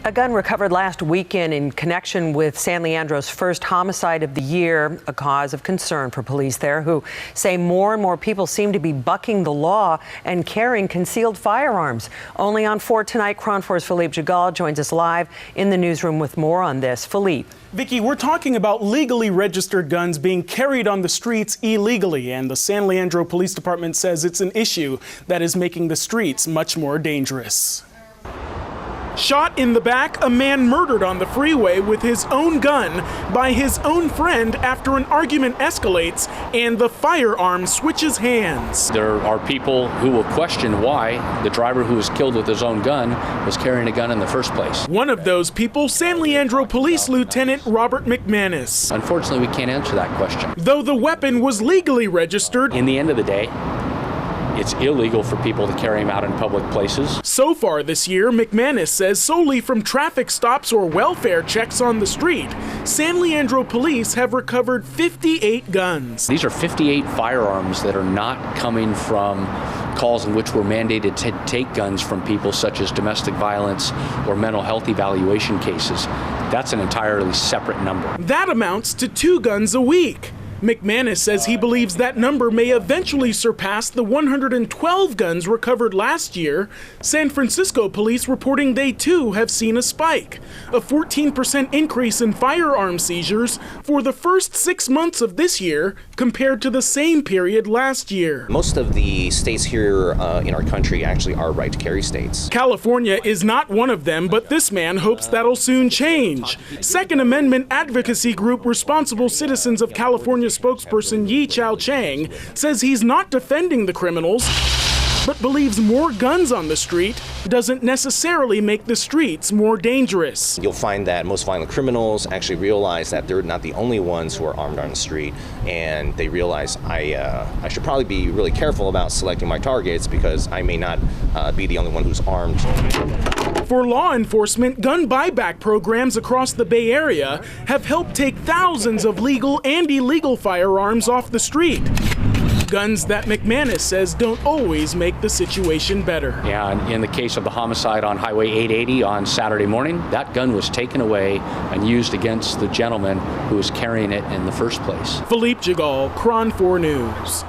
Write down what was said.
A gun recovered last weekend in connection with San Leandro's first homicide of the year, a cause of concern for police there, who say more and more people seem to be bucking the law and carrying concealed firearms. Only on 4 tonight, KRON 4's Philippe Djegal joins us live in the newsroom with more on this. Philippe. Vicki, we're talking about legally registered guns being carried on the streets illegally, and the San Leandro Police Department says it's an issue that is making the streets much more dangerous. Shot in the back, a man murdered on the freeway with his own gun by his own friend after an argument escalates and the firearm switches hands. There are people who will question why the driver who was killed with his own gun was carrying a gun in the first place. One of those people, San Leandro Police Lieutenant Robert McManus. Unfortunately, we can't answer that question. Though the weapon was legally registered, in the end of the day, it's illegal for people to carry them out in public places. So far this year, McManus says solely from traffic stops or welfare checks on the street, San Leandro police have recovered 58 guns. These are 58 firearms that are not coming from calls in which we're mandated to take guns from people such as domestic violence or mental health evaluation cases. That's an entirely separate number. That amounts to 2 guns a week. McManus says he believes that number may eventually surpass the 112 guns recovered last year. San Francisco police reporting they too have seen a spike, a 14% increase in firearm seizures for the first 6 months of this year compared to the same period last year. Most of the states here in our country actually are right to carry states. California is not one of them, but this man hopes that'll soon change. Second Amendment advocacy group Responsible Citizens of California spokesperson Yih-Chau Chang says he's not defending the criminals, but believes more guns on the street doesn't necessarily make the streets more dangerous. You'll find that most violent criminals actually realize that they're not the only ones who are armed on the street, and they realize I should probably be really careful about selecting my targets because I may not be the only one who's armed. For law enforcement, gun buyback programs across the Bay Area have helped take thousands of legal and illegal firearms off the street. Guns that McManus says don't always make the situation better. Yeah, and in the case of the homicide on Highway 880 on Saturday morning, that gun was taken away and used against the gentleman who was carrying it in the first place. Philippe Djegal, KRON 4 News.